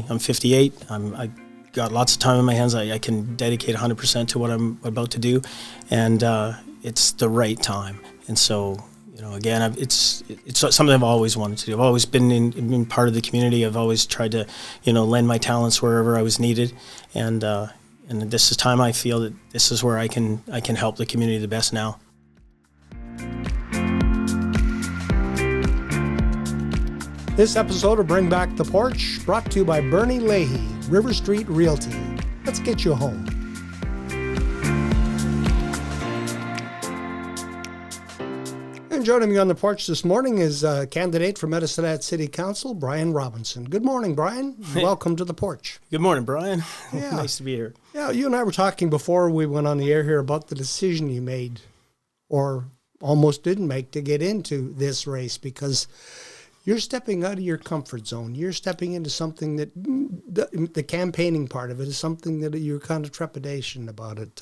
I'm 58. I got lots of time in my hands. I can dedicate 100% to what I'm about to do, and it's the right time. And so, again, it's something I've always wanted to do. I've always been part of the community. I've always tried to, lend my talents wherever I was needed, and this is time I feel that this is where I can help the community the best now. This episode of Bring Back the Porch, brought to you by Bernie Leahy, River Street Realty. Let's get you home. And joining me on the porch this morning is a candidate for Medicine City Council, Brian Robinson. Good morning, Brian. Welcome to the porch. Good morning, Brian. Yeah. Nice to be here. Yeah, you and I were talking before we went on the air here about the decision you made, or almost didn't make, to get into this race, because you're stepping out of your comfort zone. You're stepping into something that the campaigning part of it is something that you're kind of trepidation about it.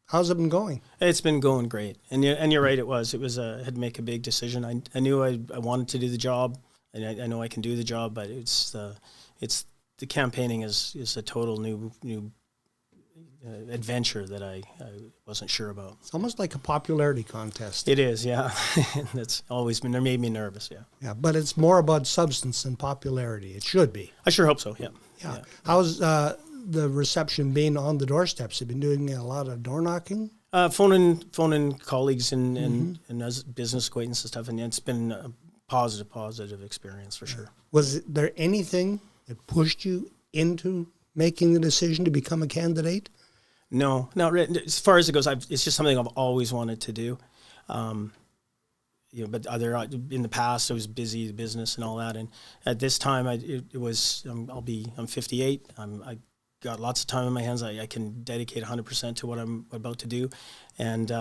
How's it been going? It's been going great, and you're right. It was had to make a big decision. I knew I wanted to do the job, and I know I can do the job. But it's the campaigning is a total new adventure that I wasn't sure about. It's almost like a popularity contest. It is, yeah. That's always been, made me nervous, yeah. Yeah, but it's more about substance than popularity. It should be. I sure hope so, yeah. Yeah. How's the reception been on the doorsteps? You've been doing a lot of door knocking? Phoning colleagues and as business acquaintances and stuff, and it's been a positive experience for sure. Was there anything that pushed you into making the decision to become a candidate? No, not really. As far as it goes, it's just something I've always wanted to do. But in the past, I was busy, the business and all that. And at this time, I'm 58. I got lots of time in my hands. I can dedicate 100% to what I'm about to do, and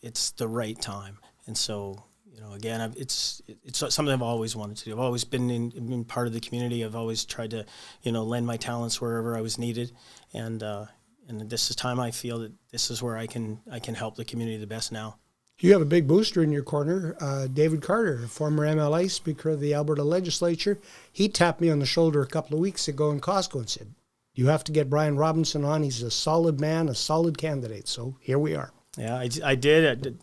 it's the right time. And so, again, it's something I've always wanted to do. I've always been part of the community. I've always tried to, lend my talents wherever I was needed, and this is time I feel that this is where I can help the community the best now. You have a big booster in your corner, David Carter, former MLA, Speaker of the Alberta Legislature. He tapped me on the shoulder a couple of weeks ago in Costco and said, "You have to get Brian Robinson on. He's a solid man, a solid candidate." So here we are. Yeah, I did.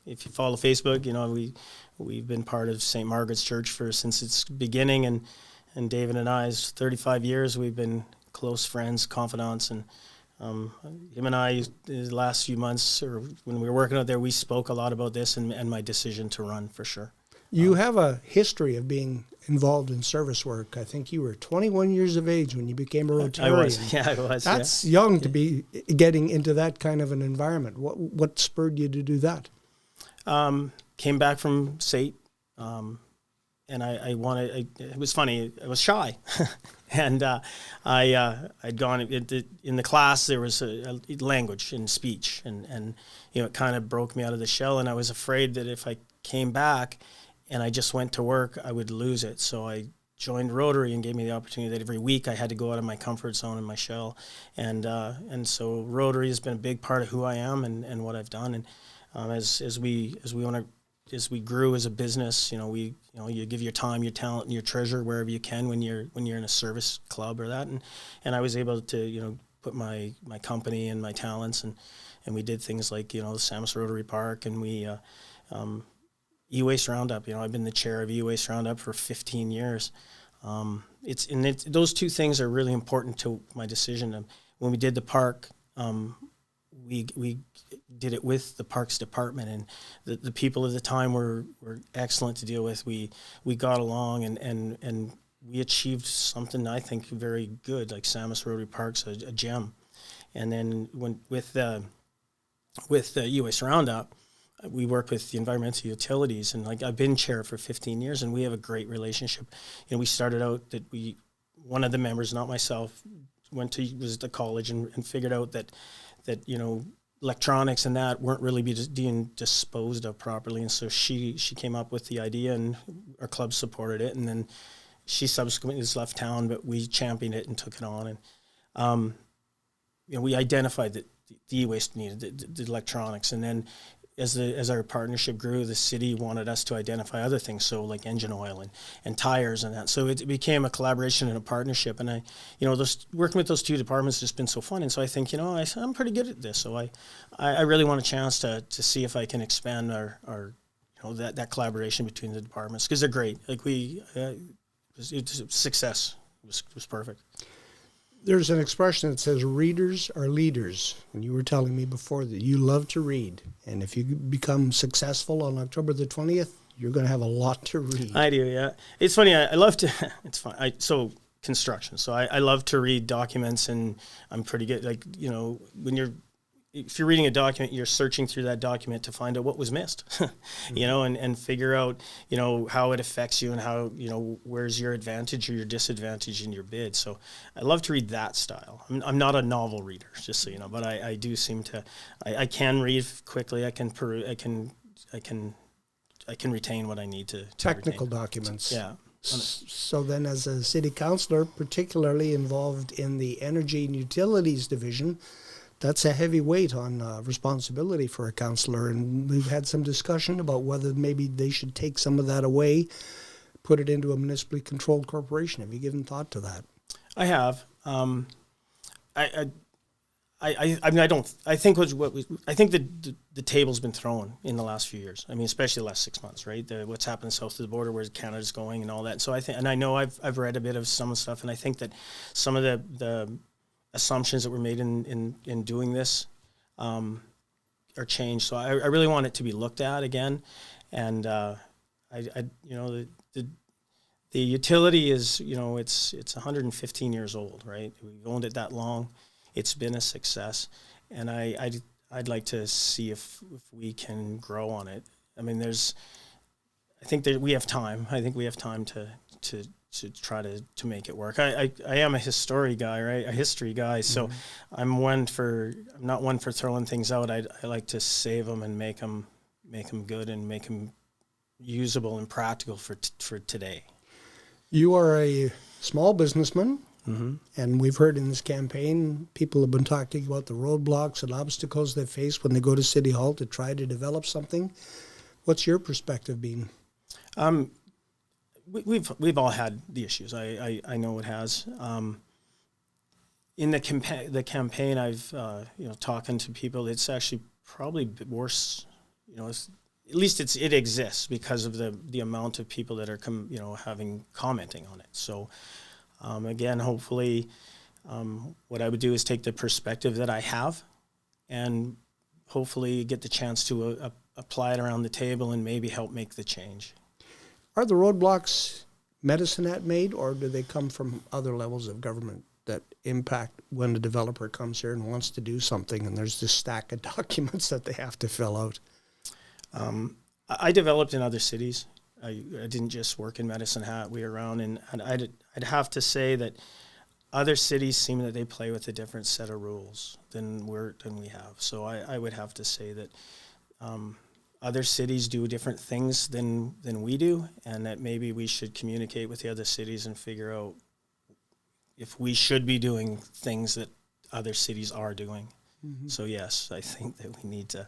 If you follow Facebook, we've been part of St. Margaret's Church since its beginning, and David and I's 35 years. We've been close friends, confidants, and him and I, the last few months, or when we were working out there, we spoke a lot about this and my decision to run for sure. You have a history of being involved in service work. I think you were 21 years of age when you became a Rotarian. I was. That's young to be getting into that kind of an environment. What spurred you to do that? Came back from SAIT, and it was funny, I was shy. And I'd gone, in the class, there was a language and speech, and it kind of broke me out of the shell, and I was afraid that if I came back and I just went to work, I would lose it. So I joined Rotary and gave me the opportunity that every week I had to go out of my comfort zone and my shell. And so Rotary has been a big part of who I am and what I've done. And as we grew as a business, you give your time, your talent, and your treasure wherever you can when you're in a service club or that. And I was able to, put my company and my talents, and we did things like, the Saamis Rotary Park, and we E-Waste Roundup. I've been the chair of E-Waste Roundup for 15 years. Those two things are really important to my decision. When we did the park, we did it with the Parks Department, and the people of the time were excellent to deal with. We got along, and we achieved something I think very good, like Saamis Rotary Park's a gem. And then with the E-Waste Roundup, we work with the environmental utilities, and I've been chair for 15 years, and we have a great relationship. We started out that one of the members, not myself, was at college and figured out that electronics and that weren't really being disposed of properly, and so she came up with the idea, and our club supported it, and then she subsequently has left town, but we championed it and took it on, and we identified that the e-waste needed the electronics, and then as our partnership grew, the city wanted us to identify other things, so like engine oil and tires and that. So it became a collaboration and a partnership. And working with those two departments has just been so fun. And so I think, I'm pretty good at this. So I really want a chance to see if I can expand our that collaboration between the departments, because they're great. Like it's success was perfect. There's an expression that says readers are leaders. And you were telling me before that you love to read. And if you become successful on October the 20th, you're going to have a lot to read. I do, yeah. It's funny. I love to, it's fun. So construction. So I love to read documents, and I'm pretty good. Like, if you're reading a document, you're searching through that document to find out what was missed, and figure out, how it affects you and how, where's your advantage or your disadvantage in your bid. So I love to read that style. I'm not a novel reader, just so you know, but I do seem to, I can read quickly. I can retain what I need to Technical retain. documents. Yeah. So then, as a city councillor, particularly involved in the Energy and Utilities Division, that's a heavy weight on responsibility for a councillor, and we've had some discussion about whether maybe they should take some of that away, put it into a municipally controlled corporation. Have you given thought to that? I have. I think the table's been thrown in the last few years. I mean, especially the last 6 months, right? What's happened south of the border, where Canada's going, and all that. So I know I've read a bit of some stuff, and I think that some of the assumptions that were made in doing this are changed. So I really want it to be looked at again, and the utility is, it's 115 years old, right? We've owned it that long. It's been a success, and I'd like to see if we can grow on it. I mean, I think that we have time. I think we have time to try to make it work. I am a history guy, right? A history guy. So I'm not one for throwing things out. I like to save them and make them good and make them usable and practical for today. You are a small businessman, Mm-hmm. and we've heard in this campaign, people have been talking about the roadblocks and obstacles they face when they go to City Hall to try to develop something. What's your perspective been? We've all had the issues. I know it has. In the campaign, I've talking to people. It's actually probably worse. At least it exists because of the amount of people that are commenting on it. So again, hopefully, what I would do is take the perspective that I have, and hopefully get the chance to apply it around the table and maybe help make the change. Are the roadblocks Medicine Hat made, or do they come from other levels of government that impact when the developer comes here and wants to do something, and there's this stack of documents that they have to fill out? I developed in other cities. I didn't just work in Medicine Hat. We were around, and I'd have to say that other cities seem that they play with a different set of rules than we have. So I would have to say that other cities do different things than we do, and that maybe we should communicate with the other cities and figure out if we should be doing things that other cities are doing. Mm-hmm. So yes, I think that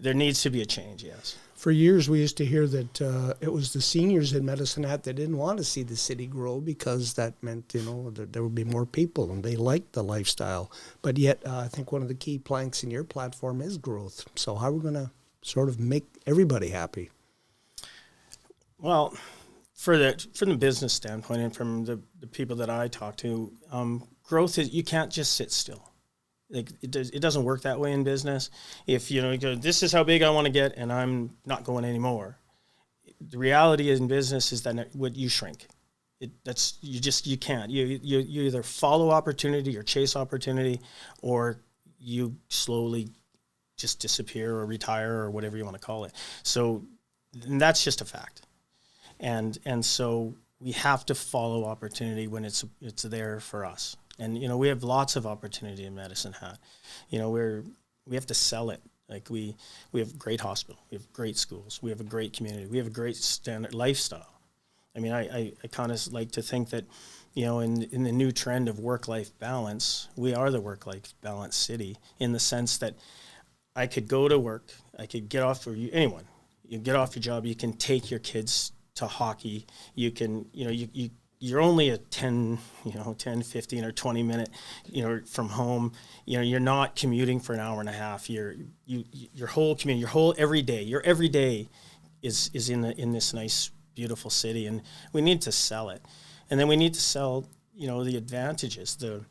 there needs to be a change, yes. For years, we used to hear that it was the seniors in Medicine Hat that didn't want to see the city grow because that meant, that there would be more people and they liked the lifestyle. But yet, I think one of the key planks in your platform is growth. So how are we going to sort of make everybody happy? Well, from the business standpoint and from the people that I talk to, growth is, you can't just sit still. Like it doesn't work that way in business. If you go, this is how big I want to get, and I'm not going anymore. The reality in business is that you shrink. You can't. You either follow opportunity or chase opportunity, or you slowly just disappear or retire or whatever you want to call it. So and that's just a fact. And so we have to follow opportunity when it's there for us. And, we have lots of opportunity in Medicine Hat. We have to sell it. Like we have great hospital, we have great schools, we have a great community, we have a great standard lifestyle. I mean, I kind of like to think that, in the new trend of work-life balance, we are the work-life balance city, in the sense that I could go to work, I could get off, or anyone, you get off your job, you can take your kids to hockey, you can, you're only a 10, 15 or 20 minute, from home. You're not commuting for an hour and a half. Your whole community, your every day is in this nice, beautiful city, and we need to sell it. And then we need to sell, the advantages, the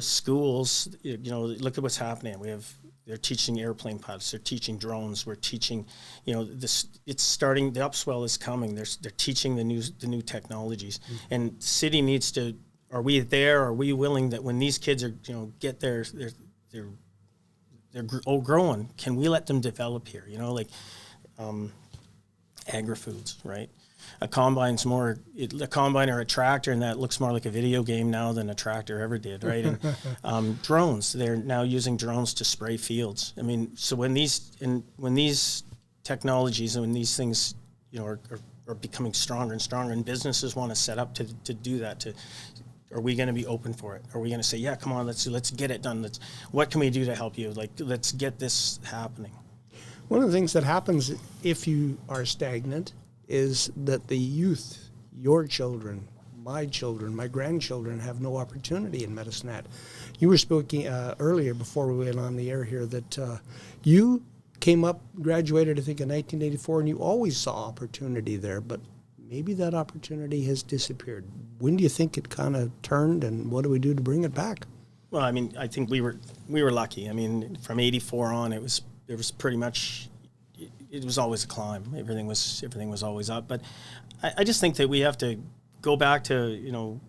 schools, look at what's happening. They're teaching airplane pilots. They're teaching drones. We're teaching, this. It's starting. The upswell is coming. They're teaching the new technologies. Mm-hmm. And city needs to. Are we there? Are we willing that when these kids are get they're growing? Can we let them develop here? Agri-foods, right? A combine or a tractor, and that looks more like a video game now than a tractor ever did, right? And drones, they're now using drones to spray fields. I mean, so when these technologies and when these things, are becoming stronger and stronger, and businesses want to set up to do that, are we going to be open for it? Are we going to say, yeah, come on, let's get it done. What can we do to help you? Let's get this happening. One of the things that happens if you are stagnant is that the youth, your children, my grandchildren have no opportunity in Medicine Hat. You were speaking earlier before we went on the air here that you came up, graduated I think in 1984, and you always saw opportunity there, but maybe that opportunity has disappeared. When do you think it kind of turned, and what do we do to bring it back? Well, I mean, I think we were lucky. I mean, from 84 on, it was pretty much, it was always a climb. Everything was always up. But I just think that we have to go back to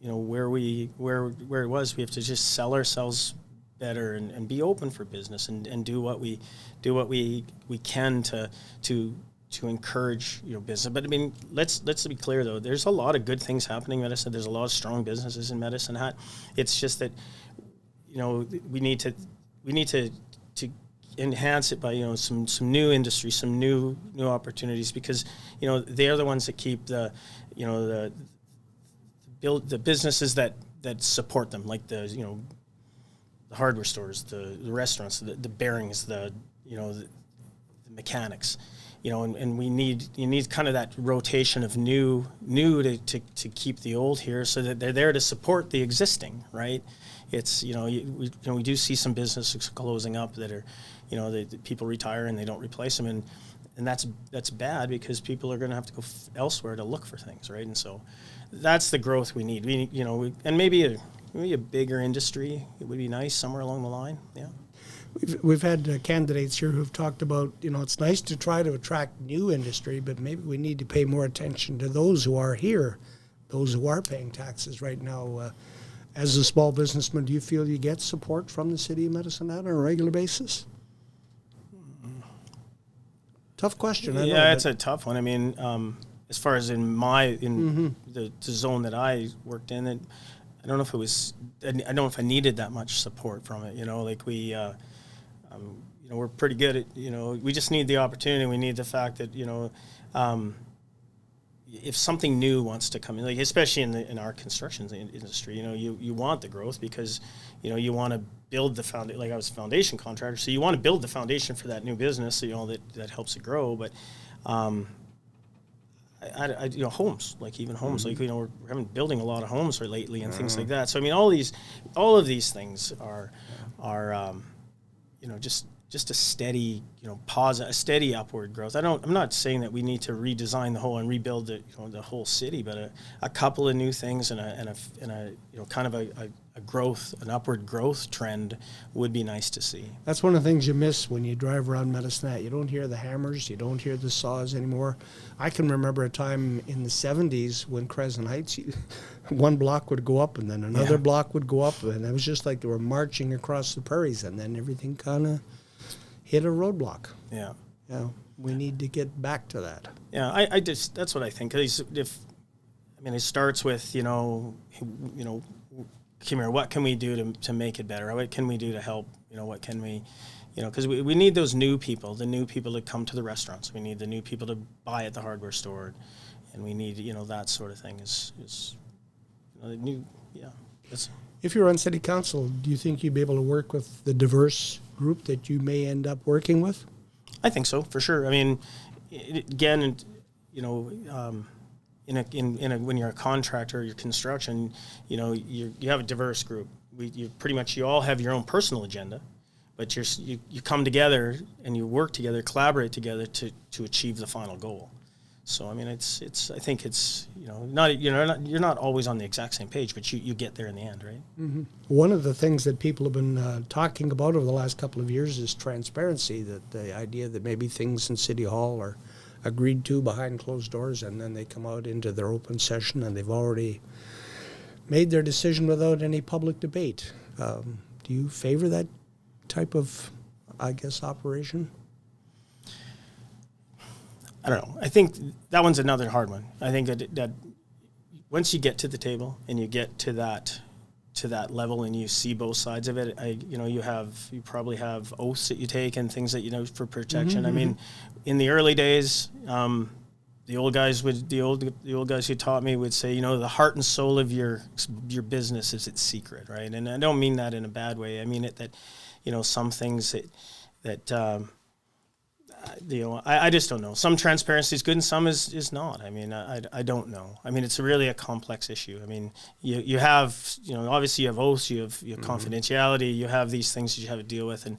where it was. We have to just sell ourselves better and be open for business and do what we can to encourage business. But I mean, let's be clear though. There's a lot of good things happening in Medicine. There's a lot of strong businesses in Medicine Hat. It's just that we need to enhance it by some new industry, some new opportunities, because they're the ones that keep the businesses that support them, like the hardware stores, the restaurants, the bearings, the mechanics, and you need kind of that rotation of new to keep the old here, so that they're there to support the existing, right? It's we do see some businesses closing up that are the people retire and they don't replace them, and that's bad, because people are going to have to go elsewhere to look for things, right? And so that's the growth we need. And maybe a bigger industry, it would be nice somewhere along the line. Yeah. We've had candidates here who've talked about, it's nice to try to attract new industry, but maybe we need to pay more attention to those who are here, those who are paying taxes right now. As a small businessman, do you feel you get support from the city of Medicine Hat on a regular basis? Tough question. I know, it's a tough one. I mean, as far as in the zone that I worked in, I don't know if I needed that much support from it. We're pretty good at, we just need the opportunity. We need the fact that, if something new wants to come in, like especially in our construction industry, you want the growth, because, you want to build the foundation. Like I was a foundation contractor, so you want to build the foundation for that new business, so, that helps it grow. But, homes, like even homes, like, we're having building a lot of homes lately and things like that. So, I mean, all of these things are just a steady, a steady upward growth. I'm not saying that we need to redesign the whole and rebuild the whole city, but a couple of new things and a kind of a growth, an upward growth trend would be nice to see. That's one of the things you miss when you drive around Medicine Hat. You don't hear the hammers, you don't hear the saws anymore. I can remember a time in the 70s when Crescent Heights, one block would go up and then another block would go up, and it was just like they were marching across the prairies, and then everything kind of hit a roadblock. Yeah. Yeah. We need to get back to that. Yeah, I just, that's what I think. It starts with, come here, what can we do to make it better? What can we do to help? What can we, because we need those new people, the new people that come to the restaurants. We need the new people to buy at the hardware store. And we need, that sort of thing is new, yeah. If you're on city council, do you think you'd be able to work with the diverse group that you may end up working with? I think so, for sure. I mean, again, you know, when you're a contractor, you're construction, you know, you have a diverse group. You all have your own personal agenda, but you come together and you work together, collaborate together to achieve the final goal. So I mean, I think it's, you know, you're not always on the exact same page, but you get there in the end, right? Mm-hmm. One of the things that people have been talking about over the last couple of years is transparency. That the idea that maybe things in City Hall are agreed to behind closed doors, and then they come out into their open session and they've already made their decision without any public debate. Do you favor that type of, I guess, operation? I don't know. I think that one's another hard one. I think that once you get to the table and you get to that level and you see both sides of it, you probably have oaths that you take and things that, you know, for protection. Mm-hmm. I mean, in the early days, the old guys who taught me would say, you know, the heart and soul of your business is its secret, right? And I don't mean that in a bad way. I mean it that, you know, some things that you know, I just don't know. Some transparency is good and some is not. I mean, I don't know. I mean, it's really a complex issue. I mean, you have, you know, obviously you have oaths, you have mm-hmm. confidentiality, you have these things that you have to deal with. And,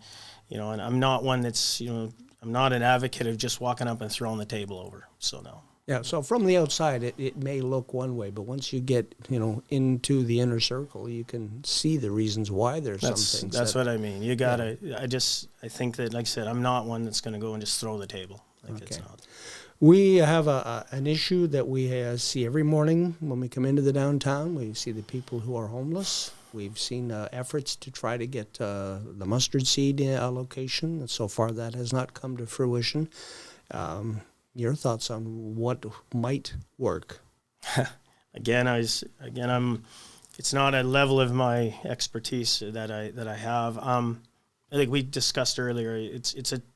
you know, and I'm not one that's, you know, I'm not an advocate of just walking up and throwing the table over. So no. Yeah, so from the outside, it may look one way, but once you get, you know, into the inner circle, you can see the reasons why there's some things. That's what I mean. You gotta. Yeah. I think that, like I said, I'm not one that's going to go and just throw the table. Like it's not. We have an issue that we see every morning when we come into the downtown. We see the people who are homeless. We've seen efforts to try to get the mustard seed allocation, and so far that has not come to fruition. Your thoughts on what might work? It's not a level of my expertise that I have. I think we discussed earlier.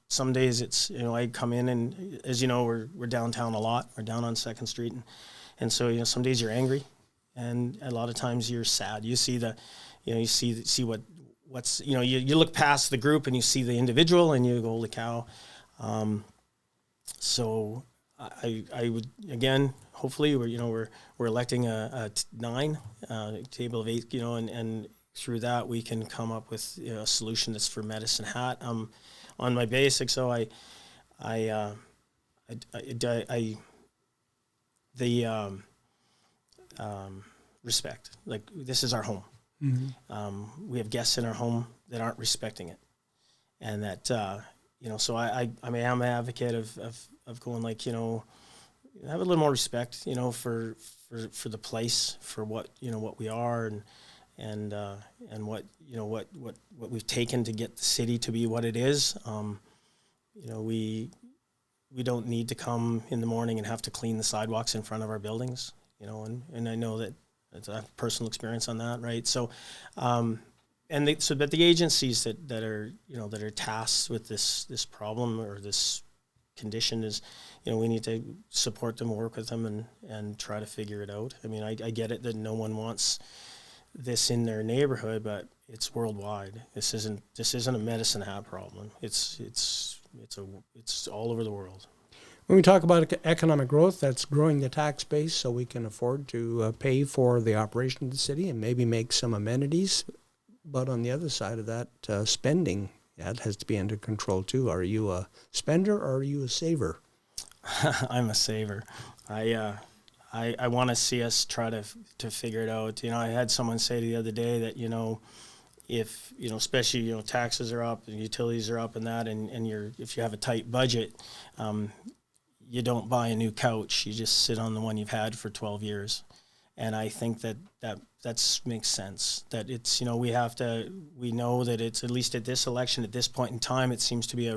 Some days it's, you know, I come in and, as you know, we're downtown a lot. We're down on 2nd Street, and so, you know, some days you're angry, and a lot of times you're sad. You see you see what's, you know, you look past the group and you see the individual and you go, holy cow. So I would, again, hopefully we're electing a 9 table of 8, you know, and through that we can come up with, you know, a solution that's for Medicine Hat. On my basics, so respect. Like, this is our home. Mm-hmm. We have guests in our home that aren't respecting it, and that. You know, so I'm an advocate of going, like, you know, have a little more respect, you know, for the place, for what, you know, what we are, and what, you know, what we've taken to get the city to be what it is. You know, we don't need to come in the morning and have to clean the sidewalks in front of our buildings, you know, and I know that it's a personal experience on that, right? So. But the agencies that are, you know, that are tasked with this problem or this condition is, you know, we need to support them, work with them, and try to figure it out. I mean, I get it that no one wants this in their neighborhood, but it's worldwide. This isn't a Medicine Hat problem. It's all over the world. When we talk about economic growth, that's growing the tax base so we can afford to pay for the operation of the city and maybe make some amenities. But on the other side of that, spending, that has to be under control too. Are you a spender or are you a saver? I'm a saver. I want to see us try to figure it out. You know, I had someone say the other day that, you know, if, you know, especially, you know, taxes are up and utilities are up and that, and if you have a tight budget, you don't buy a new couch. You just sit on the one you've had for 12 years. And I think that makes sense. That it's, you know, we know that it's, at least at this election, at this point in time, it seems to be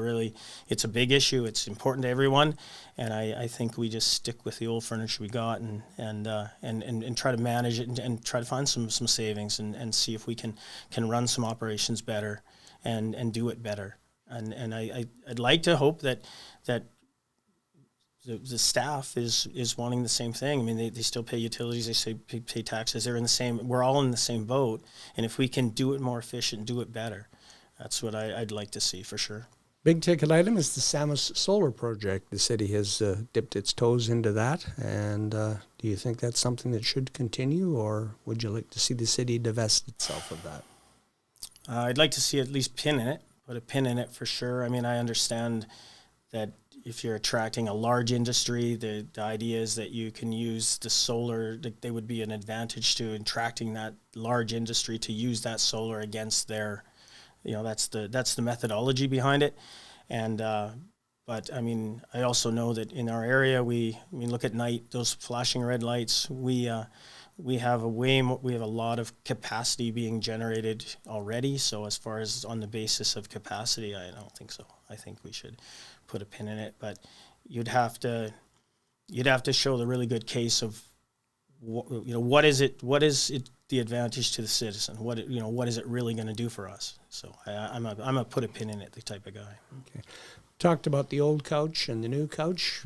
it's a big issue. It's important to everyone. And I think we just stick with the old furniture we got and try to manage it and try to find some savings and see if we can run some operations better and do it better. And I'd like to hope that the staff is wanting the same thing. I mean, they still pay utilities, they pay taxes. We're all in the same boat. And if we can do it more efficient, do it better, That's what I'd like to see for sure. Big ticket item is the Saamis solar project. The city has dipped its toes into that. And do you think that's something that should continue, or would you like to see the city divest itself of that? I'd like to see at least put a pin in it for sure. I mean, I understand that if you're attracting a large industry, the idea is that you can use the solar, that they would be an advantage to attracting that large industry to use that solar against their, that's the methodology behind it. And but I mean, I also know that in our area, look at night, those flashing red lights, we have a lot of capacity being generated already. So as far as on the basis of capacity, I don't think so. I think we should put a pin in it, but you'd have to show the really good case of what is it the advantage to the citizen, what is it really going to do for us. So I'm a put a pin in it the type of guy. Okay. Talked about the old couch and the new couch.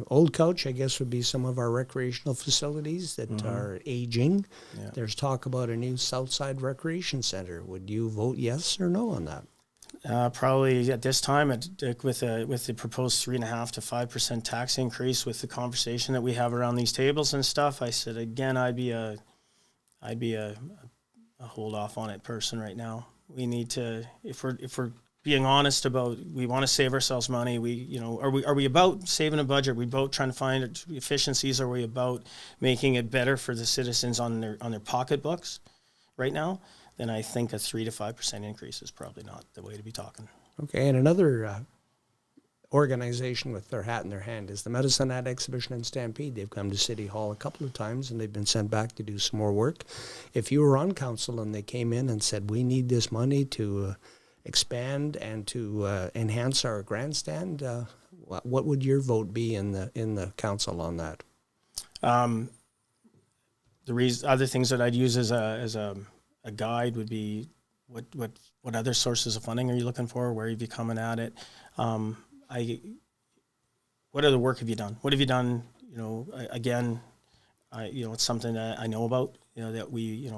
Old couch, I guess, would be some of our recreational facilities that are aging. Yeah. There's talk about a new Southside Recreation Center. Would you vote yes or no on that? Probably at this time, with the proposed 3.5% to 5% tax increase, with the conversation that we have around these tables and stuff, I said again, I'd be a hold off on it person right now. We need to, if we're being honest about, we want to save ourselves money. Are we about saving a budget? Are we about trying to find efficiencies? Are we about making it better for the citizens on their pocketbooks right now? Then I think a 3 to 5% increase is probably not the way to be talking. Okay, and another organization with their hat in their hand is the Medicine Hat Exhibition and Stampede. They've come to City Hall a couple of times and they've been sent back to do some more work. If you were on council and they came in and said, we need this money to expand and to enhance our grandstand, what would your vote be in the council on that? Other things that I'd use as a guide would be what other sources of funding are you looking for? Where have you coming at it? What other work have you done? What have you done? It's something that I know about. That we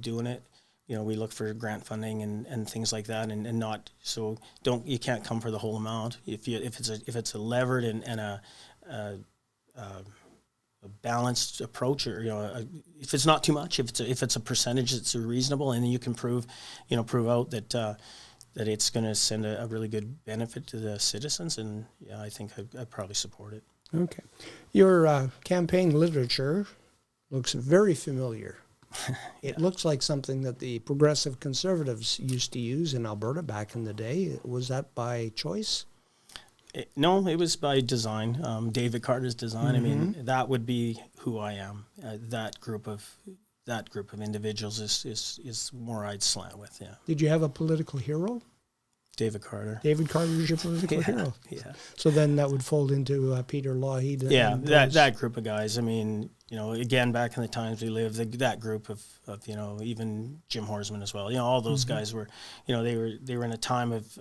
doing it. We look for grant funding and things like that, and not so you can't come for the whole amount. If it's a levered and a balanced approach, or if it's not too much, if it's a percentage that's reasonable, and then you can prove out that it's going to send a really good benefit to the citizens, and I think I'd probably support it. Okay, your campaign literature looks very familiar. It looks like something that the progressive conservatives used to use in Alberta back in the day. Was that by choice? No, it was by design. David Carter's design. I mean, that would be who I am. That group of individuals is more I'd slant with. Yeah. Did you have a political hero? David Carter. David Carter is your political hero. Yeah. So then that would fold into Peter Lougheed. That group of guys. I mean, again, back in the times we lived, that group of even Jim Horsman as well. All those guys were, they were in a time of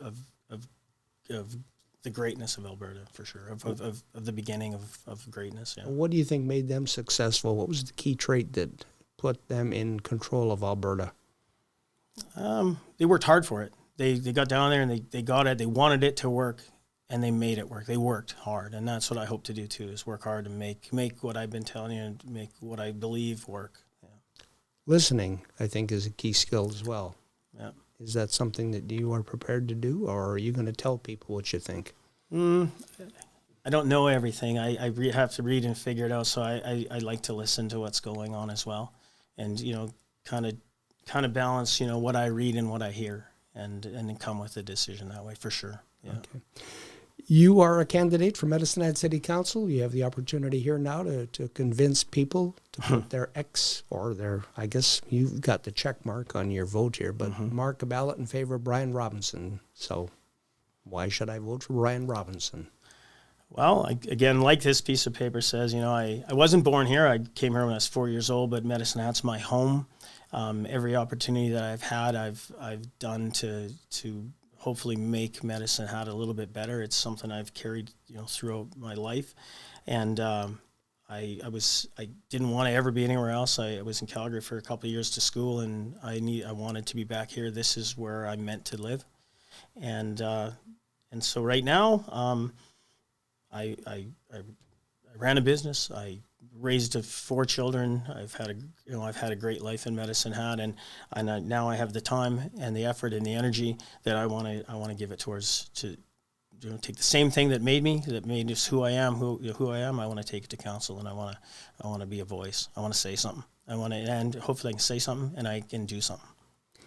the greatness of Alberta, for sure, of the beginning of greatness. Yeah. What do you think made them successful? What was the key trait that put them in control of Alberta? They worked hard for it. They got down there and they got it. They wanted it to work, and they made it work. They worked hard, and that's what I hope to do too, is work hard and make what I've been telling you and make what I believe work. Yeah. Listening, I think, is a key skill as well. Yeah. Is that something that you are prepared to do, or are you going to tell people what you think? I don't know everything. I have to read and figure it out, so I like to listen to what's going on as well, and kind of balance what I read and what I hear, and then come with a decision that way, for sure. Yeah. Okay. You are a candidate for Medicine Hat City Council. You have the opportunity here now to convince people to put their X or their, I guess you've got the check mark on your vote here, but mark a ballot in favor of Brian Robinson. So why should I vote for Brian Robinson? Well, again, like this piece of paper says, I wasn't born here. I came here when I was 4 years old, but Medicine Hat's my home. Every opportunity that I've had, I've done to hopefully make Medicine Hat a little bit better. It's something I've carried, throughout my life, and I didn't want to ever be anywhere else. I was in Calgary for a couple of years to school, and I wanted to be back here. This is where I meant to live, and so right now, I ran a business. I raised 4 children. I've had a great life in Medicine Hat, and now I have the time and the effort and the energy that I want to give it towards to take the same thing that made us who I am. I want to take it to council, and I want to be a voice. I want to say something. And hopefully I can say something and I can do something.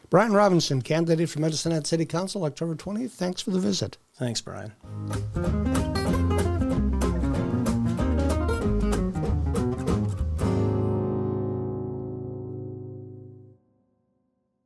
Brian Robinson, candidate for Medicine Hat City Council, October 20th. Thanks for the visit. Thanks, Brian.